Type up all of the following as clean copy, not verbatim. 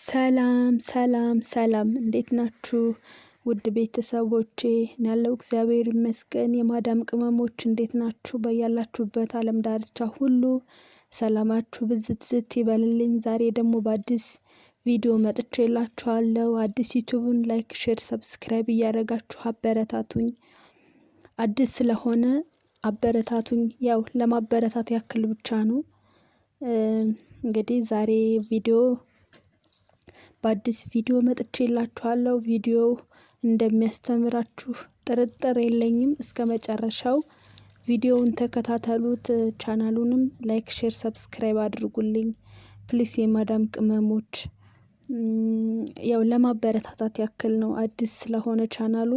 ሰላም ሰላም ሰላም እንዴት ናችሁ? ውድ ቤተሰቦቼ ያለው እግዚአብሔር ይመስገን። የማዳም ቅመሞች እንዴት ናችሁ? በያላችሁበት ዓለም ዳርቻ ሁሉ ሰላማችሁ ብዝት ዝት ይበልልኝ። ዛሬ ደግሞ በአዲስ ቪዲዮ መጥቼላችኋለሁ። አዲስ ዩቲዩብን ላይክ፣ ሼር፣ ሰብስክራይብ እያደረጋችሁ አበረታቱኝ። አዲስ ስለሆነ አበረታቱኝ። ያው ለማበረታት ያክል ብቻ ነው። እንግዲህ ዛሬ በአዲስ ቪዲዮ መጥቼላችኋለሁ። ቪዲዮው እንደሚያስተምራችሁ ጥርጥር የለኝም። እስከ መጨረሻው ቪዲዮውን ተከታተሉት። ቻናሉንም ላይክ፣ ሼር፣ ሰብስክራይብ አድርጉልኝ ፕሊስ። የማዳም ቅመሞች ያው ለማበረታታት ያክል ነው። አዲስ ስለሆነ ቻናሉ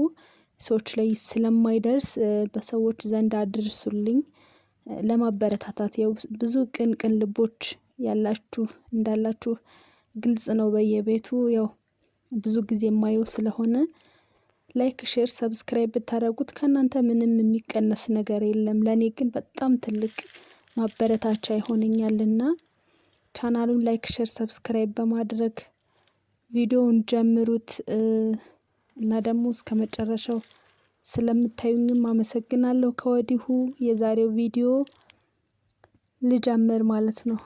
ሰዎች ላይ ስለማይደርስ በሰዎች ዘንድ አድርሱልኝ። ለማበረታታት ያው ብዙ ቅን ልቦች ያላችሁ እንዳላችሁ ግልጽ ነው። በየቤቱ ያው ብዙ ጊዜ የማየው ስለሆነ ላይክ፣ ሼር፣ ሰብስክራይብ ብታደርጉት ከእናንተ ምንም የሚቀነስ ነገር የለም። ለእኔ ግን በጣም ትልቅ ማበረታቻ ይሆነኛልና ቻናሉን ላይክ፣ ሼር፣ ሰብስክራይብ በማድረግ ቪዲዮውን ጀምሩት እና ደግሞ እስከ መጨረሻው ስለምታዩኝም አመሰግናለሁ ከወዲሁ። የዛሬው ቪዲዮ ልጀምር ማለት ነው።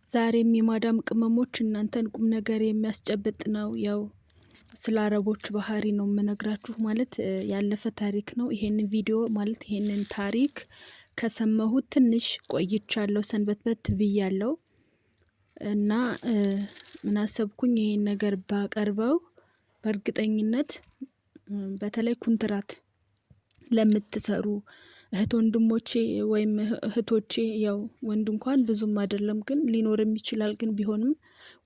ዛሬም የማዳም ቅመሞች እናንተን ቁም ነገር የሚያስጨብጥ ነው። ያው ስለ አረቦች ባህሪ ነው የምነግራችሁ። ማለት ያለፈ ታሪክ ነው። ይሄንን ቪዲዮ ማለት ይሄንን ታሪክ ከሰማሁት ትንሽ ቆይቻለሁ፣ ሰንበትበት ብያለሁ እና ምን አሰብኩኝ ይሄን ነገር ባቀርበው በእርግጠኝነት በተለይ ኩንትራት ለምትሰሩ እህት ወንድሞቼ ወይም እህቶቼ፣ ያው ወንድ እንኳን ብዙም አይደለም ግን ሊኖርም ይችላል፣ ግን ቢሆንም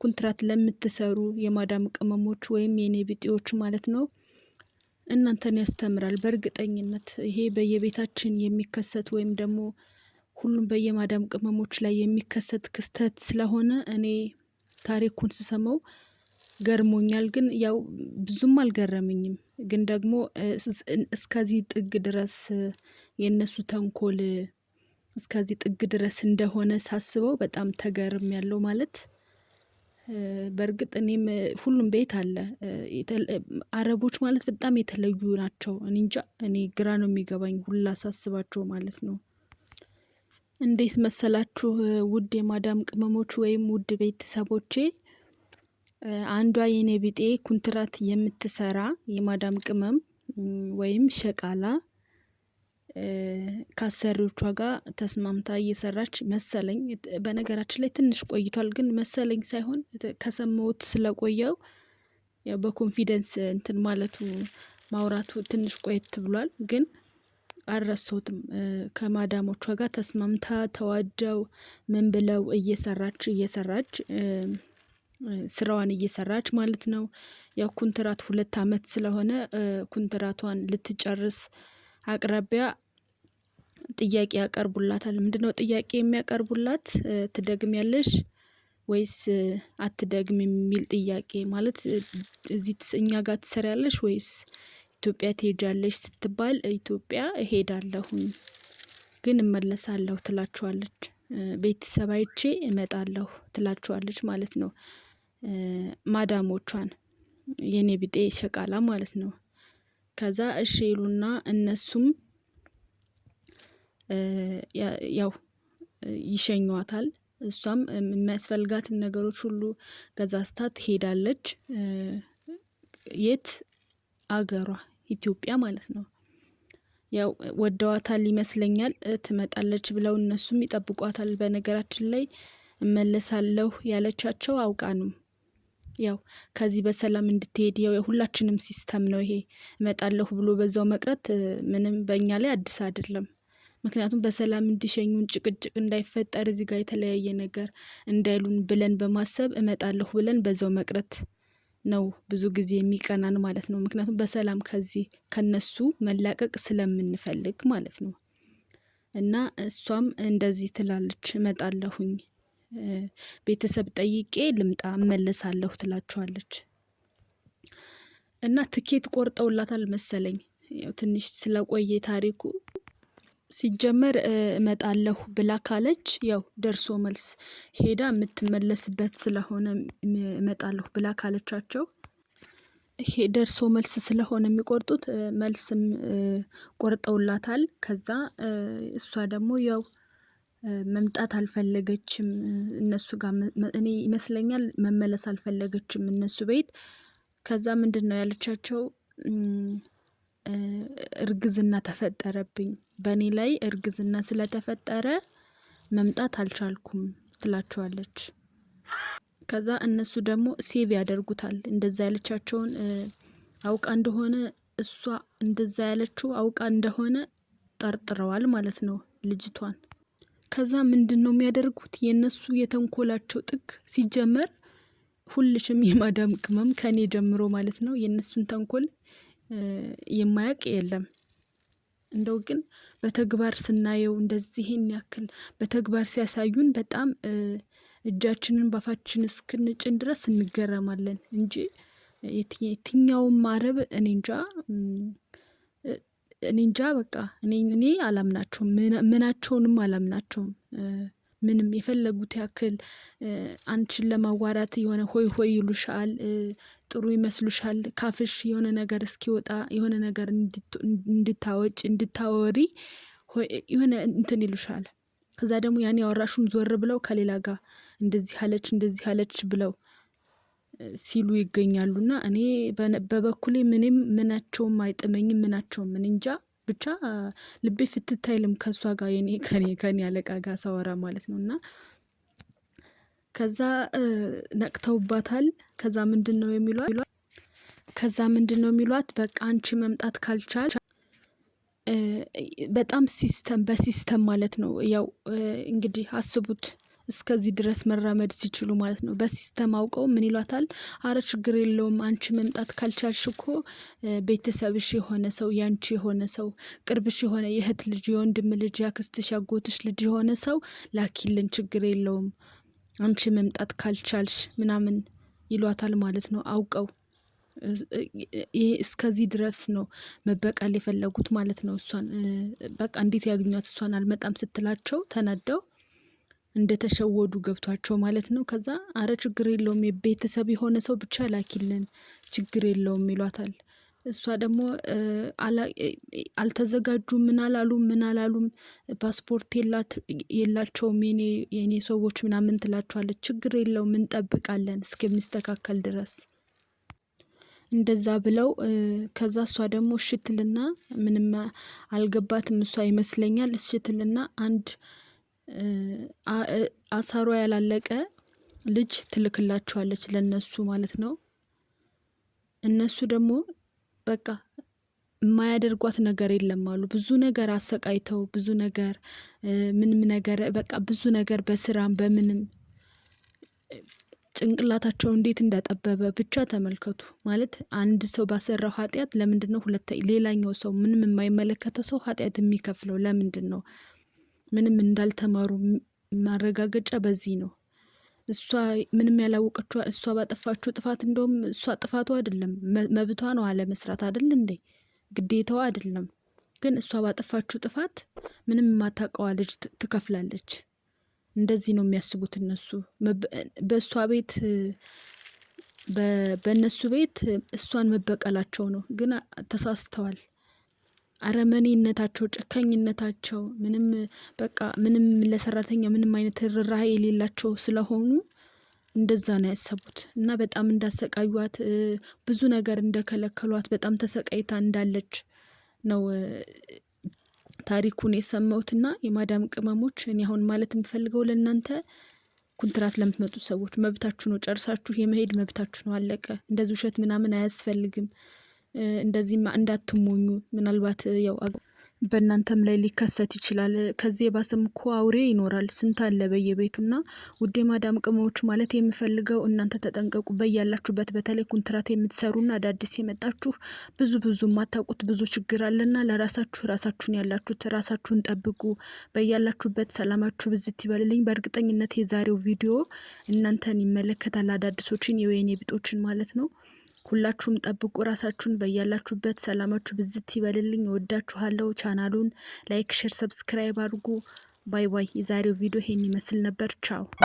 ኩንትራት ለምትሰሩ የማዳም ቅመሞች ወይም የኔ ቢጤዎች ማለት ነው እናንተን ያስተምራል በእርግጠኝነት። ይሄ በየቤታችን የሚከሰት ወይም ደግሞ ሁሉም በየማዳም ቅመሞች ላይ የሚከሰት ክስተት ስለሆነ እኔ ታሪኩን ስሰማው ገርሞኛል። ግን ያው ብዙም አልገረመኝም። ግን ደግሞ እስከዚህ ጥግ ድረስ የነሱ ተንኮል እስከዚህ ጥግ ድረስ እንደሆነ ሳስበው በጣም ተገርም ያለው ማለት በእርግጥ እኔም ሁሉም ቤት አለ። አረቦች ማለት በጣም የተለዩ ናቸው። እኔ እንጃ፣ እኔ ግራ ነው የሚገባኝ ሁላ ሳስባቸው ማለት ነው። እንዴት መሰላችሁ ውድ የማዳም ቅመሞች ወይም ውድ ቤተሰቦቼ፣ አንዷ የኔ ቢጤ ኩንትራት የምትሰራ የማዳም ቅመም ወይም ሸቃላ ከአሰሪዎቿ ጋር ተስማምታ እየሰራች መሰለኝ። በነገራችን ላይ ትንሽ ቆይቷል፣ ግን መሰለኝ ሳይሆን ከሰማሁት ስለቆየው ያው በኮንፊደንስ እንትን ማለቱ ማውራቱ ትንሽ ቆየት ብሏል። ግን አልረሳሁትም። ከማዳሞቿ ጋር ተስማምታ ተዋደው ምን ብለው እየሰራች ስራዋን እየሰራች ማለት ነው። ያው ኩንትራት 2 አመት ስለሆነ ኩንትራቷን ልትጨርስ አቅራቢያ ጥያቄ ያቀርቡላታል። ምንድነው ጥያቄ የሚያቀርቡላት? ትደግሚያለሽ ወይስ አትደግም የሚል ጥያቄ ማለት እዚህ እኛ ጋር ትሰሪያለሽ ወይስ ኢትዮጵያ ትሄጃለሽ ስትባል ኢትዮጵያ እሄዳለሁኝ ግን እመለሳለሁ ትላቸዋለች። ቤተሰብ አይቼ እመጣለሁ ትላቸዋለች ማለት ነው። ማዳሞቿን የኔ ቢጤ ሸቃላ ማለት ነው። ከዛ እሺ ይሉና እነሱም ያው ይሸኟታል። እሷም የሚያስፈልጋትን ነገሮች ሁሉ ገዛዝታ ትሄዳለች። የት አገሯ ኢትዮጵያ ማለት ነው። ያው ወደዋታል ይመስለኛል። ትመጣለች ብለው እነሱም ይጠብቋታል። በነገራችን ላይ እመለሳለሁ ያለቻቸው አውቃ ነው። ያው ከዚህ በሰላም እንድትሄድ ያው የሁላችንም ሲስተም ነው ይሄ። እመጣለሁ ብሎ በዛው መቅረት ምንም በእኛ ላይ አዲስ አይደለም። ምክንያቱም በሰላም እንዲሸኙን ጭቅጭቅ እንዳይፈጠር እዚህ ጋር የተለያየ ነገር እንዳይሉን ብለን በማሰብ እመጣለሁ ብለን በዛው መቅረት ነው ብዙ ጊዜ የሚቀናን ማለት ነው። ምክንያቱም በሰላም ከነሱ መላቀቅ ስለምንፈልግ ማለት ነው። እና እሷም እንደዚህ ትላለች፣ እመጣለሁኝ ቤተሰብ ጠይቄ ልምጣ እመለሳለሁ ትላቸዋለች። እና ትኬት ቆርጠውላታል መሰለኝ። ያው ትንሽ ስለቆየ ታሪኩ ሲጀመር እመጣለሁ ብላ ካለች ያው ደርሶ መልስ ሄዳ የምትመለስበት ስለሆነ እመጣለሁ ብላ ካለቻቸው ይሄ ደርሶ መልስ ስለሆነ የሚቆርጡት መልስም ቆርጠውላታል። ከዛ እሷ ደግሞ ያው መምጣት አልፈለገችም እነሱ ጋር እኔ ይመስለኛል መመለስ አልፈለገችም እነሱ ቤት። ከዛ ምንድነው ያለቻቸው? እርግዝና ተፈጠረብኝ በእኔ ላይ እርግዝና ስለተፈጠረ መምጣት አልቻልኩም ትላቸዋለች። ከዛ እነሱ ደግሞ ሴቭ ያደርጉታል እንደዛ ያለቻቸውን አውቃ እንደሆነ እሷ እንደዛ ያለችው አውቃ እንደሆነ ጠርጥረዋል ማለት ነው ልጅቷን። ከዛ ምንድነው የሚያደርጉት? የነሱ የተንኮላቸው ጥግ ሲጀመር ሁልሽም የማዳም ቅመም ከኔ ጀምሮ ማለት ነው የነሱን ተንኮል የማያውቅ የለም። እንደው ግን በተግባር ስናየው እንደዚህን ያክል በተግባር ሲያሳዩን በጣም እጃችንን ባፋችን እስክንጭን ድረስ እንገረማለን እንጂ የትኛውም አረብ እኔ እንጃ በቃ እኔ አላምናቸውም ምናቸውንም አላምናቸውም። ምንም የፈለጉት ያክል አንቺን ለማዋራት የሆነ ሆይ ሆይ ይሉሻል። ጥሩ ይመስሉሻል ካፍሽ የሆነ ነገር እስኪወጣ የሆነ ነገር እንድታወጪ እንድታወሪ የሆነ እንትን ይሉሻል። ከዛ ደግሞ ያን ያወራሹን ዞር ብለው ከሌላ ጋር እንደዚህ አለች ብለው ሲሉ ይገኛሉና እኔ በበኩሌ ምናቸውም አይጥመኝም። ምናቸውም እኔ እንጃ ብቻ ልቤ ፍትት አይልም ከእሷ ጋር ከኔ አለቃ ጋር ሳወራ ማለት ነው። እና ከዛ ነቅተውባታል። ከዛ ምንድነው የሚሏት? በቃ አንቺ መምጣት ካልቻል በጣም በሲስተም ማለት ነው። ያው እንግዲህ አስቡት እስከዚህ ድረስ መራመድ ሲችሉ ማለት ነው። በሲስተም አውቀው ምን ይሏታል? አረ ችግር የለውም አንቺ መምጣት ካልቻልሽ እኮ ቤተሰብሽ የሆነ ሰው ያንቺ የሆነ ሰው ቅርብሽ የሆነ የእህት ልጅ የወንድም ልጅ ያክስትሽ ያጎትሽ ልጅ የሆነ ሰው ላኪልን ችግር የለውም አንቺ መምጣት ካልቻልሽ ምናምን ይሏታል ማለት ነው። አውቀው ይሄ እስከዚህ ድረስ ነው መበቀል የፈለጉት ማለት ነው። እሷን በቃ እንዴት ያገኟት እሷን አልመጣም ስትላቸው ተናደው እንደተሸወዱ ገብቷቸው ማለት ነው። ከዛ አረ ችግር የለውም የቤተሰብ የሆነ ሰው ብቻ ላኪልን ችግር የለውም ይሏታል። እሷ ደግሞ አልተዘጋጁም ምን አላሉም ፓስፖርት የላቸውም የኔ ሰዎች ምናምን ትላቸዋለች። ችግር የለውም እንጠብቃለን እስከሚስተካከል ድረስ እንደዛ ብለው ከዛ እሷ ደግሞ እሺ ትልና ምንም አልገባትም እሷ ይመስለኛል። እሺ ትልና አንድ አሳሯ ያላለቀ ልጅ ትልክላቸዋለች ለነሱ ማለት ነው። እነሱ ደግሞ በቃ የማያደርጓት ነገር የለም አሉ። ብዙ ነገር አሰቃይተው ብዙ ነገር ምንም ነገር በቃ ብዙ ነገር በስራም በምንም ጭንቅላታቸው እንዴት እንዳጠበበ ብቻ ተመልከቱ። ማለት አንድ ሰው ባሰራው ኃጢአት ለምንድነው ሌላኛው ሰው ምንም የማይመለከተው ሰው ኃጢአት የሚከፍለው ለምንድነው? ምንም እንዳልተማሩ ማረጋገጫ በዚህ ነው። እሷ ምንም ያላወቀችው እሷ ባጠፋችው ጥፋት እንደውም እሷ ጥፋቷ አይደለም መብቷ ነው አለመስራት አይደል እንዴ? ግዴታዋ አይደለም። ግን እሷ ባጠፋችው ጥፋት ምንም የማታውቀዋ ልጅ ትከፍላለች። እንደዚህ ነው የሚያስቡት እነሱ። በእሷ ቤት በእነሱ ቤት እሷን መበቀላቸው ነው። ግን ተሳስተዋል። አረመኔነታቸው ጨካኝነታቸው ምንም ለሰራተኛ ምንም አይነት ርህራሄ የሌላቸው ስለሆኑ እንደዛ ነው ያሰቡት። እና በጣም እንዳሰቃዩት ብዙ ነገር እንደከለከሏት በጣም ተሰቃይታ እንዳለች ነው ታሪኩን የሰማሁትና የማዳም ቅመሞች እኔ አሁን ማለት የምፈልገው ለእናንተ ኮንትራት ለምትመጡ ሰዎች መብታችሁ ነው። ጨርሳችሁ የመሄድ መብታችሁ ነው። አለቀ። እንደዚህ ውሸት ምናምን አያስፈልግም። እንደዚህማ እንዳትሞኙ። ምናልባት ያው በእናንተም ላይ ሊከሰት ይችላል። ከዚህ የባሰም እኮ አውሬ ይኖራል ስንት አለ በየቤቱና ውዴ ማዳም ቅመሞች ማለት የምፈልገው እናንተ ተጠንቀቁ። በያላችሁበት በተለይ ኮንትራት የምትሰሩና አዳዲስ የመጣችሁ ብዙ የማታውቁት ብዙ ችግር አለና ራሳችሁን ያላችሁት ራሳችሁን ጠብቁ። በያላችሁበት ሰላማችሁ ብዝት ይበልልኝ። በእርግጠኝነት የዛሬው ቪዲዮ እናንተን ይመለከታል። አዳዲሶችን የወይኔ ቢጦችን ማለት ነው። ሁላችሁም ጠብቁ ራሳችሁን። በያላችሁበት ሰላማችሁ ብዝት ይበልልኝ። እወዳችኋለሁ። ቻናሉን ላይክ፣ ሼር፣ ሰብስክራይብ አድርጉ። ባይ ባይ። የዛሬው ቪዲዮ ይሄን ይመስል ነበር። ቻው